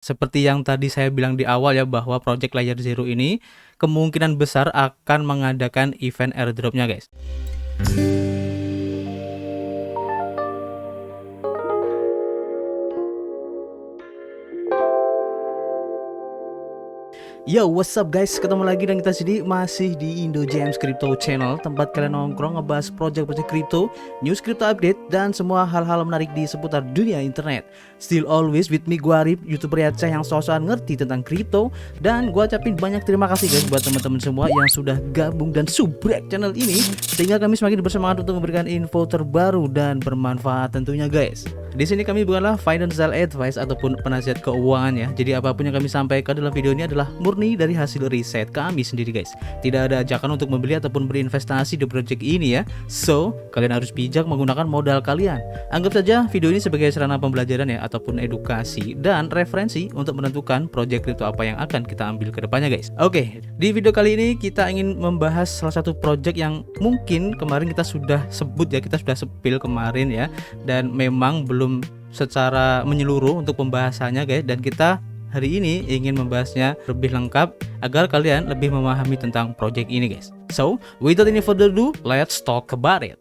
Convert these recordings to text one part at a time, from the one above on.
Seperti yang tadi saya bilang di awal ya, bahwa project Layer Zero ini kemungkinan besar akan mengadakan event airdropnya guys. Yo, what's up guys? Ketemu lagi dan kita sini masih di Indo James Crypto Channel, tempat kalian nongkrong ngebahas project-project kripto, news crypto update, dan semua hal-hal menarik di seputar dunia internet. Still always with me, gua Arif, YouTuber Aceh yang sosokan ngerti tentang kripto. Dan gua ucapin banyak terima kasih guys buat teman-teman semua yang sudah gabung dan subrek channel ini, sehingga kami semakin bersemangat untuk memberikan info terbaru dan bermanfaat tentunya guys. Di sini kami bukanlah financial advice ataupun penasihat keuangan ya. Jadi apapun yang kami sampaikan dalam video ini adalah murni dari hasil riset kami sendiri guys. Tidak ada ajakan untuk membeli ataupun berinvestasi di project ini ya. So, kalian harus bijak menggunakan modal kalian. Anggap saja video ini sebagai sarana pembelajaran ya, ataupun edukasi dan referensi untuk menentukan project kripto apa yang akan kita ambil ke depannya guys. Oke, di video kali ini kita ingin membahas salah satu project yang mungkin kemarin kita sudah sebut ya, kita sudah spill kemarin ya, dan memang belum secara menyeluruh untuk pembahasannya guys, dan kita hari ini ingin membahasnya lebih lengkap agar kalian lebih memahami tentang project ini guys. So, without any further ado, let's talk about it.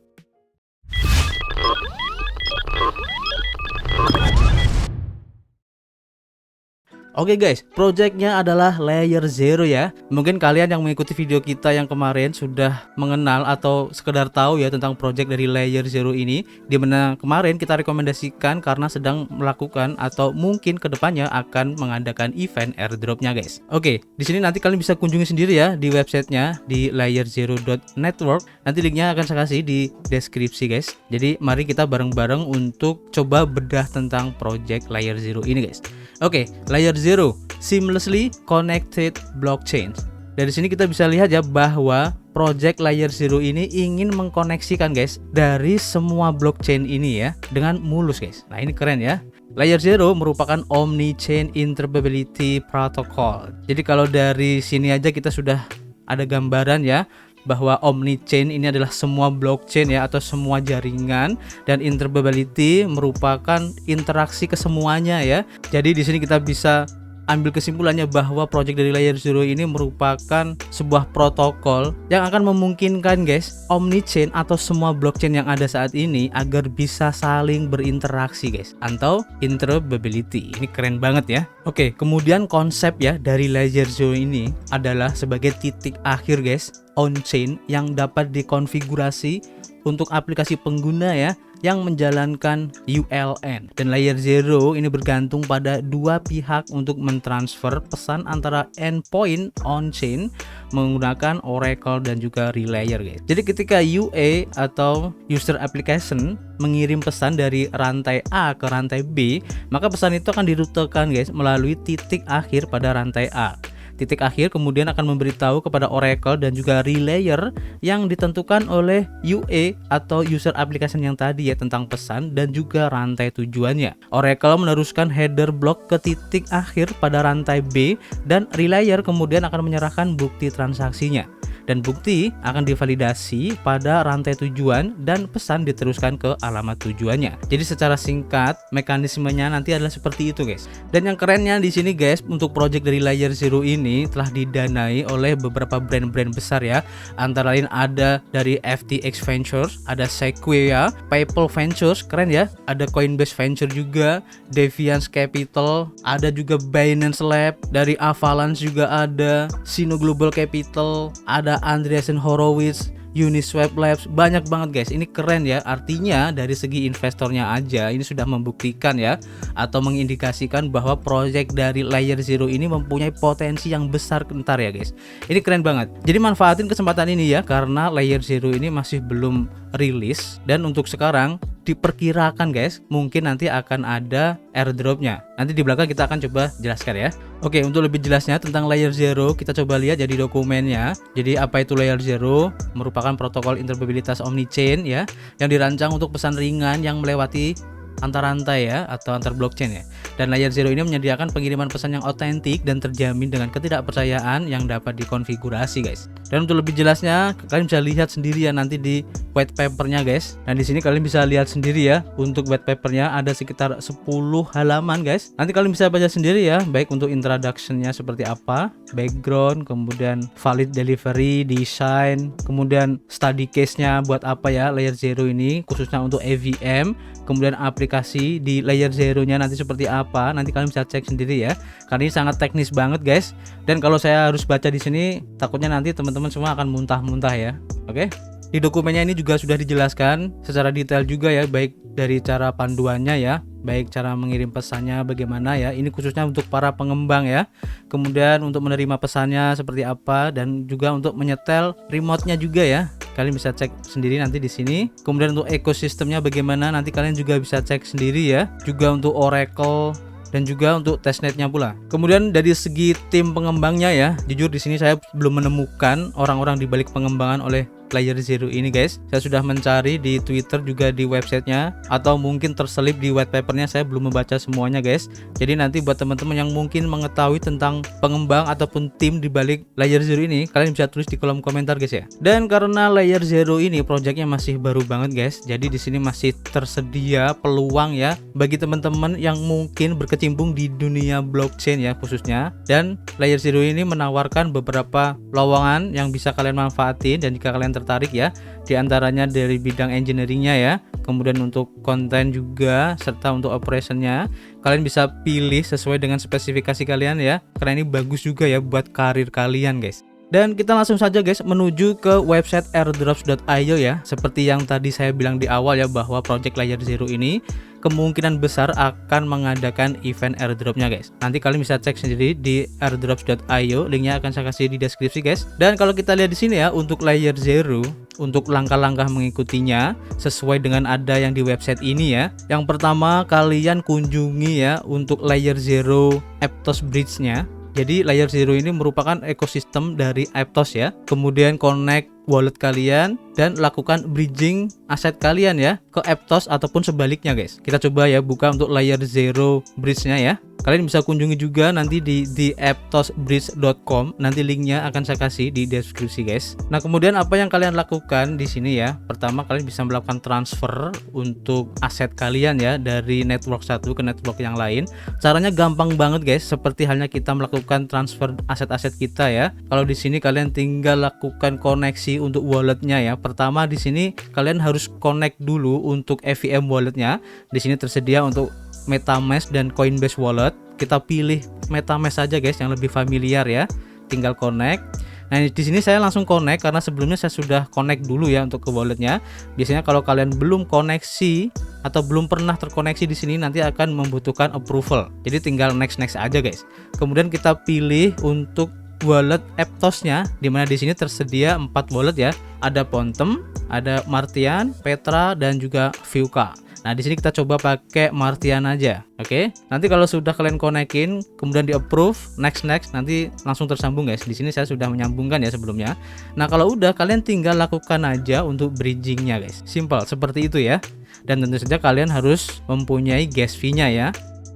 Oke guys, projectnya adalah Layer Zero ya. Mungkin kalian yang mengikuti video kita yang kemarin sudah mengenal atau sekedar tahu ya tentang project dari Layer Zero ini, dimana kemarin kita rekomendasikan karena sedang melakukan atau mungkin kedepannya akan mengadakan event airdropnya guys. Oke, di sini nanti kalian bisa kunjungi sendiri ya di websitenya di layerzero.network. Nanti linknya akan saya kasih di deskripsi guys. Jadi mari kita bareng-bareng untuk coba bedah tentang project Layer Zero ini guys. Oke, Layer Zero, seamlessly connected blockchain. Dari sini kita bisa lihat ya bahwa project Layer Zero ini ingin mengkoneksikan guys dari semua blockchain ini ya dengan mulus guys. Nah, ini keren ya. Layer Zero merupakan Omni-Chain Interoperability Protocol. Jadi kalau dari sini aja kita sudah ada gambaran ya bahwa Omni-Chain ini adalah semua blockchain ya, atau semua jaringan, dan interoperability merupakan interaksi kesemuanya ya. Jadi di sini kita bisa ambil kesimpulannya bahwa project dari Layer Zero ini merupakan sebuah protokol yang akan memungkinkan guys Omni-Chain atau semua blockchain yang ada saat ini agar bisa saling berinteraksi guys, atau interoperability. Ini keren banget ya. Oke, kemudian konsep ya dari Layer Zero ini adalah sebagai titik akhir guys on-chain yang dapat dikonfigurasi untuk aplikasi pengguna ya yang menjalankan ULN. Dan Layer Zero ini bergantung pada dua pihak untuk mentransfer pesan antara endpoint on-chain menggunakan Oracle dan juga Relayer guys. Jadi ketika UA atau user application mengirim pesan dari rantai A ke rantai B, maka pesan itu akan dirutekan guys melalui titik akhir pada rantai A. Titik akhir kemudian akan memberitahu kepada Oracle dan juga Relayer yang ditentukan oleh UA atau user application yang tadi ya tentang pesan dan juga rantai tujuannya. Oracle meneruskan header block ke titik akhir pada rantai B, dan Relayer kemudian akan menyerahkan bukti transaksinya. Dan bukti akan divalidasi pada rantai tujuan dan pesan diteruskan ke alamat tujuannya. Jadi secara singkat mekanismenya nanti adalah seperti itu guys. Dan yang kerennya di sini guys, untuk project dari Layer Zero ini telah didanai oleh beberapa brand-brand besar ya. Antara lain ada dari FTX Ventures, ada Sequoia, PayPal Ventures, keren ya. Ada Coinbase Venture juga, Deviance Capital, ada juga Binance Lab, dari Avalanche juga ada, Sino Global Capital, ada Andreessen Horowitz, Uniswap Labs, banyak banget guys. Ini keren ya, artinya dari segi investornya aja ini sudah membuktikan ya, atau mengindikasikan bahwa project dari Layer Zero ini mempunyai potensi yang besar ntar ya guys. Ini keren banget. Jadi manfaatin kesempatan ini ya, karena Layer Zero ini masih belum rilis, dan untuk sekarang diperkirakan guys mungkin nanti akan ada airdropnya. Nanti di belakang kita akan coba jelaskan ya. Oke, untuk lebih jelasnya tentang Layer Zero kita coba lihat jadi dokumennya. Jadi apa itu Layer Zero? Merupakan protokol interoperabilitas Omni-Chain ya, yang dirancang untuk pesan ringan yang melewati antar rantai ya, atau antar blockchain ya. Dan layer zero ini menyediakan pengiriman pesan yang otentik dan terjamin dengan ketidakpercayaan yang dapat dikonfigurasi guys. Dan untuk lebih jelasnya kalian bisa lihat sendiri ya nanti di white papernya guys. Dan di sini kalian bisa lihat sendiri ya, untuk white papernya ada sekitar 10 halaman guys. Nanti kalian bisa baca sendiri ya, baik untuk introductionnya seperti apa, background, kemudian valid delivery, design, kemudian study case-nya buat apa ya layer zero ini, khususnya untuk EVM, kemudian aplikasi di layer zero-nya nanti seperti apa. Nanti kalian bisa cek sendiri ya, karena ini sangat teknis banget guys. Dan kalau saya harus baca di sini, takutnya nanti teman-teman semua akan muntah-muntah ya. Oke. Di dokumennya ini juga sudah dijelaskan secara detail juga ya, baik dari cara panduannya ya, baik cara mengirim pesannya bagaimana ya. Ini khususnya untuk para pengembang ya. Kemudian untuk menerima pesannya seperti apa, dan juga untuk menyetel remote-nya juga ya. Kalian bisa cek sendiri nanti di sini. Kemudian untuk ekosistemnya bagaimana, nanti kalian juga bisa cek sendiri ya. Juga untuk Oracle dan juga untuk testnetnya pula. Kemudian dari segi tim pengembangnya ya, jujur di sini saya belum menemukan orang-orang di balik pengembangan oleh layer zero ini guys. Saya sudah mencari di Twitter, juga di websitenya, atau mungkin terselip di white papernya, saya belum membaca semuanya guys. Jadi nanti buat teman-teman yang mungkin mengetahui tentang pengembang ataupun tim di balik layer zero ini, kalian bisa tulis di kolom komentar guys ya. Dan karena layer zero ini projectnya masih baru banget guys, jadi di sini masih tersedia peluang ya bagi teman-teman yang mungkin berkecimpung di dunia blockchain ya khususnya. Dan layer zero ini menawarkan beberapa lowongan yang bisa kalian manfaatin, dan jika kalian tertarik ya, diantaranya dari bidang engineeringnya ya, kemudian untuk konten juga, serta untuk operationnya kalian bisa pilih sesuai dengan spesifikasi kalian ya, karena ini bagus juga ya buat karir kalian guys. Dan kita langsung saja guys menuju ke website airdrops.io ya. Seperti yang tadi saya bilang di awal ya, bahwa project layer zero ini kemungkinan besar akan mengadakan event airdropnya guys. Nanti kalian bisa cek sendiri di airdrops.io, linknya akan saya kasih di deskripsi guys. Dan kalau kita lihat di sini ya, untuk layer zero, untuk langkah-langkah mengikutinya sesuai dengan ada yang di website ini ya. Yang pertama, kalian kunjungi ya untuk layer zero Aptos Bridge-nya. Jadi layer zero ini merupakan ekosistem dari Aptos ya. Kemudian connect wallet kalian dan lakukan bridging aset kalian ya ke Aptos ataupun sebaliknya guys. Kita coba ya buka untuk layer zero bridge-nya ya. Kalian bisa kunjungi juga nanti di aptosbridge.com. Nanti linknya akan saya kasih di deskripsi guys. Nah, kemudian apa yang kalian lakukan di sini ya? Pertama, kalian bisa melakukan transfer untuk aset kalian ya dari network satu ke network yang lain. Caranya gampang banget guys, seperti halnya kita melakukan transfer aset-aset kita ya. Kalau di sini kalian tinggal lakukan koneksi untuk walletnya ya. Pertama di sini kalian harus connect dulu untuk EVM walletnya. Di sini tersedia untuk MetaMask dan Coinbase Wallet. Kita pilih MetaMask saja guys, yang lebih familiar ya. Tinggal connect. Nah, di sini saya langsung connect karena sebelumnya saya sudah connect dulu ya untuk ke walletnya. Biasanya kalau kalian belum koneksi atau belum pernah terkoneksi di sini, nanti akan membutuhkan approval. Jadi tinggal next aja guys. Kemudian kita pilih untuk wallet Aptosnya, dimana di sini tersedia 4 wallet ya. Ada Pontem, ada Martian, Petra, dan juga Vuka. Nah, di sini kita coba pakai Martian aja. Oke. Nanti kalau sudah kalian konekin, kemudian di approve, next, nanti langsung tersambung guys. Di sini saya sudah menyambungkan ya sebelumnya. Nah, kalau udah, kalian tinggal lakukan aja untuk bridgingnya guys. Simple seperti itu ya. Dan tentu saja kalian harus mempunyai gas fee-nya ya.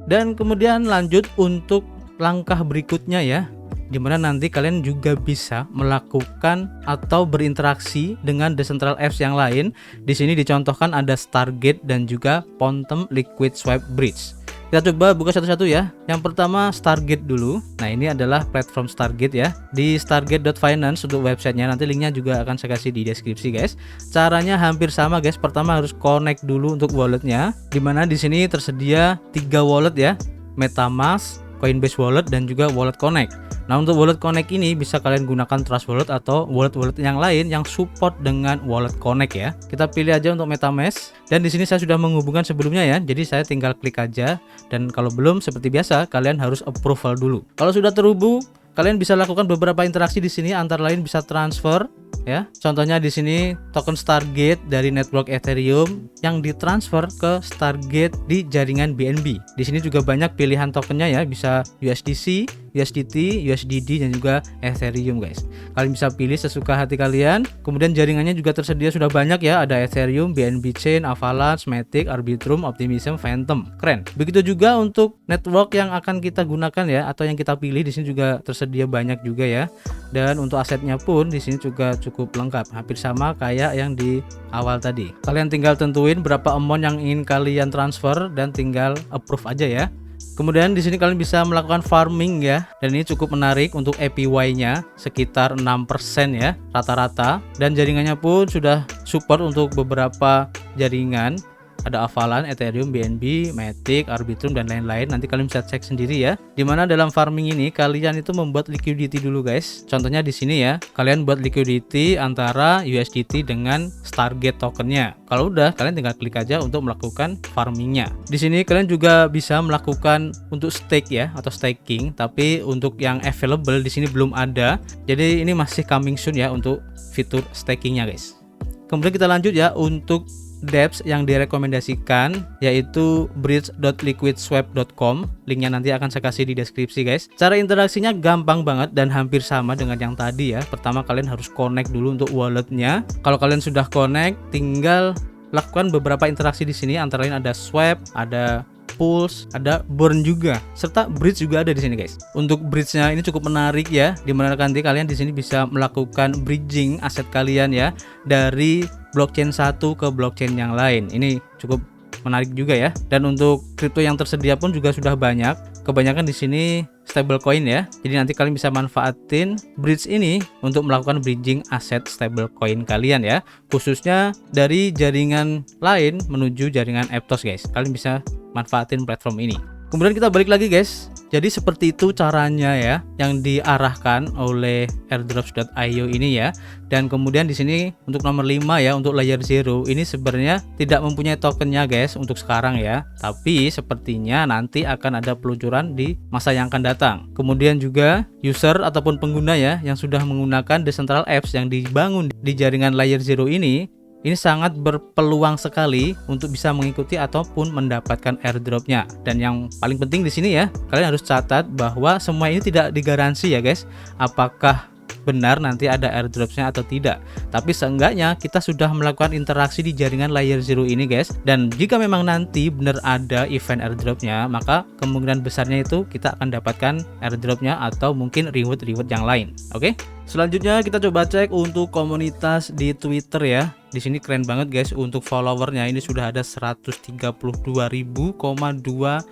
Dan kemudian lanjut untuk langkah berikutnya ya, dimana nanti kalian juga bisa melakukan atau berinteraksi dengan decentral apps yang lain. Di sini dicontohkan ada Stargate dan juga Pontem Liquid Swap Bridge. Kita coba buka satu-satu ya. Yang pertama Stargate dulu. Nah, ini adalah platform Stargate ya. Di stargate.finance untuk websitenya, nanti linknya juga akan saya kasih di deskripsi guys. Caranya hampir sama guys. Pertama harus connect dulu untuk walletnya, dimana di sini tersedia 3 wallet ya, MetaMask, Coinbase Wallet, dan juga Wallet Connect. Nah, untuk Wallet Connect ini bisa kalian gunakan Trust Wallet atau wallet-wallet yang lain yang support dengan Wallet Connect ya. Kita pilih aja untuk MetaMask, dan di sini saya sudah menghubungkan sebelumnya ya. Jadi saya tinggal klik aja, dan kalau belum seperti biasa kalian harus approval dulu. Kalau sudah terhubung, kalian bisa lakukan beberapa interaksi di sini, antara lain bisa transfer ya. Contohnya di sini token Stargate dari network Ethereum yang ditransfer ke Stargate di jaringan BNB. Di sini juga banyak pilihan tokennya ya, bisa USDC, USDT, USDD dan juga Ethereum guys. Kalian bisa pilih sesuka hati kalian. Kemudian jaringannya juga tersedia sudah banyak ya, ada Ethereum, BNB Chain, Avalanche, Matic, Arbitrum, Optimism, Phantom. Keren. Begitu juga untuk network yang akan kita gunakan ya, atau yang kita pilih di sini juga tersedia banyak juga ya. Dan untuk asetnya pun di sini juga cukup lengkap, hampir sama kayak yang di awal tadi. Kalian tinggal tentuin berapa amount yang ingin kalian transfer dan tinggal approve aja ya. Kemudian di sini kalian bisa melakukan farming ya, dan ini cukup menarik untuk APY-nya sekitar 6% ya rata-rata, dan jaringannya pun sudah support untuk beberapa jaringan. Ada Avalanche, Ethereum, BNB, Matic, Arbitrum dan lain-lain. Nanti kalian bisa cek sendiri ya. Dimana dalam farming ini kalian itu membuat liquidity dulu guys. Contohnya di sini ya, kalian buat liquidity antara USDT dengan Stargate tokennya. Kalau udah, kalian tinggal klik aja untuk melakukan farmingnya. Di sini kalian juga bisa melakukan untuk stake ya, atau staking. Tapi untuk yang available di sini belum ada. Jadi ini masih coming soon ya untuk fitur stakingnya guys. Kemudian kita lanjut ya untuk dApps yang direkomendasikan, yaitu bridge.liquidswap.com. Linknya nanti akan saya kasih di deskripsi guys. Cara interaksinya gampang banget dan hampir sama dengan yang tadi ya. Pertama kalian harus connect dulu untuk walletnya. Kalau kalian sudah connect, tinggal lakukan beberapa interaksi di sini. Antara lain ada swap, ada pulse, ada burn juga, serta bridge juga ada di sini guys. Untuk bridge-nya ini cukup menarik ya, dimana nanti kalian di sini bisa melakukan bridging aset kalian ya dari blockchain satu ke blockchain yang lain. Ini cukup menarik juga ya. Dan untuk kripto yang tersedia pun juga sudah banyak. Kebanyakan di sini stablecoin ya. Jadi nanti kalian bisa manfaatin bridge ini untuk melakukan bridging aset stablecoin kalian ya. Khususnya dari jaringan lain menuju jaringan Aptos guys. Kalian bisa manfaatin platform ini. Kemudian kita balik lagi guys. Jadi seperti itu caranya ya yang diarahkan oleh airdrops.io ini ya. Dan kemudian di sini untuk nomor 5 ya, untuk layer 0 ini sebenarnya tidak mempunyai tokennya guys untuk sekarang ya. Tapi sepertinya nanti akan ada peluncuran di masa yang akan datang. Kemudian juga user ataupun pengguna ya yang sudah menggunakan Decentral Apps yang dibangun di jaringan layer 0 ini sangat berpeluang sekali untuk bisa mengikuti ataupun mendapatkan airdropnya. Dan yang paling penting di sini ya, kalian harus catat bahwa semua ini tidak digaransi ya guys, apakah benar nanti ada airdropnya atau tidak. Tapi seenggaknya kita sudah melakukan interaksi di jaringan layer 0 ini guys. Dan jika memang nanti benar ada event airdropnya, maka kemungkinan besarnya itu kita akan dapatkan airdropnya atau mungkin reward yang lain. Oke? Selanjutnya kita coba cek untuk komunitas di Twitter ya. Di sini keren banget guys, untuk followernya ini sudah ada 132.000,2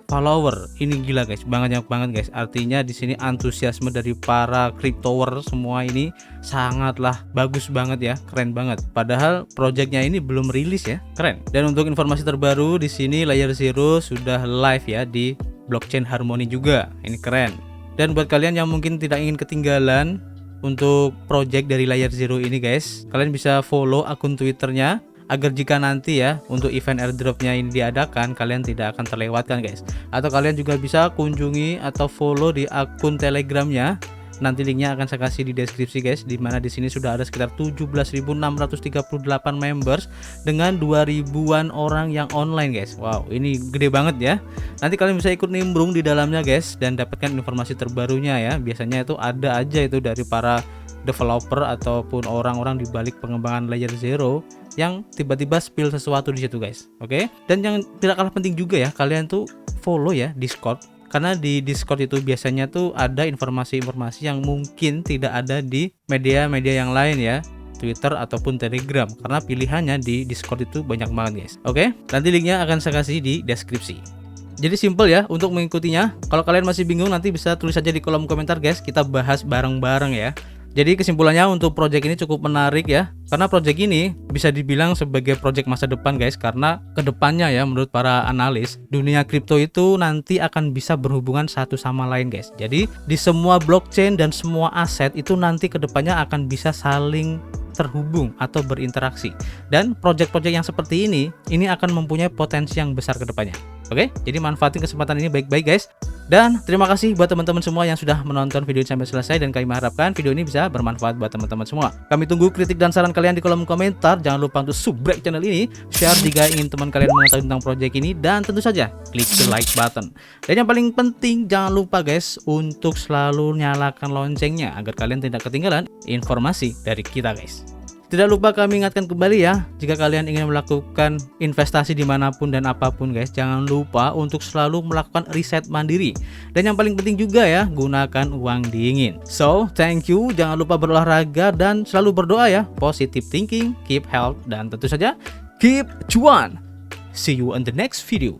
follower. Ini gila guys, banyak banget guys. Artinya di sini antusiasme dari para cryptower semua ini sangatlah bagus banget ya, keren banget. Padahal projectnya ini belum rilis ya, keren. Dan untuk informasi terbaru di sini layer 0 sudah live ya di blockchain Harmony juga. Ini keren. Dan buat kalian yang mungkin tidak ingin ketinggalan untuk project dari layer 0 ini guys, kalian bisa follow akun Twitternya agar jika nanti ya untuk event airdropnya ini diadakan, kalian tidak akan terlewatkan guys. Atau kalian juga bisa kunjungi atau follow di akun Telegramnya. Nanti linknya akan saya kasih di deskripsi guys, dimana di sini sudah ada sekitar 17.638 members dengan 2.000-an orang yang online guys. Wow, ini gede banget ya. Nanti kalian bisa ikut nimbrung di dalamnya guys dan dapatkan informasi terbarunya ya. Biasanya itu ada aja itu dari para developer ataupun orang-orang di balik pengembangan layer 0 yang tiba-tiba spill sesuatu di situ guys. Oke? Dan yang tidak kalah penting juga ya, kalian tuh follow ya Discord. Karena di Discord itu biasanya tuh ada informasi-informasi yang mungkin tidak ada di media-media yang lain ya, Twitter ataupun Telegram. Karena pilihannya di Discord itu banyak banget guys. Oke, nanti linknya akan saya kasih di deskripsi. Jadi simple ya untuk mengikutinya. Kalau kalian masih bingung nanti bisa tulis aja di kolom komentar guys, kita bahas bareng-bareng ya. Jadi kesimpulannya untuk project ini cukup menarik ya, karena project ini bisa dibilang sebagai project masa depan guys, karena kedepannya ya menurut para analis, dunia kripto itu nanti akan bisa berhubungan satu sama lain guys. Jadi di semua blockchain dan semua aset itu nanti kedepannya akan bisa saling terhubung atau berinteraksi. Dan project-project yang seperti ini akan mempunyai potensi yang besar kedepannya. Oke, jadi manfaatin kesempatan ini baik-baik guys. Dan terima kasih buat teman-teman semua yang sudah menonton video ini sampai selesai, dan kami harapkan video ini bisa bermanfaat buat teman-teman semua. Kami tunggu kritik dan saran kalian di kolom komentar. Jangan lupa untuk subscribe channel ini, share jika ingin teman kalian mengetahui tentang project ini, dan tentu saja klik the like button. Dan yang paling penting, jangan lupa guys untuk selalu nyalakan loncengnya agar kalian tidak ketinggalan informasi dari kita guys. Tidak lupa kami ingatkan kembali ya, jika kalian ingin melakukan investasi dimanapun dan apapun guys, jangan lupa untuk selalu melakukan riset mandiri. Dan yang paling penting juga ya, gunakan uang dingin. So, thank you, jangan lupa berolahraga dan selalu berdoa ya. Positive thinking, keep health, dan tentu saja keep cuan. See you in the next video.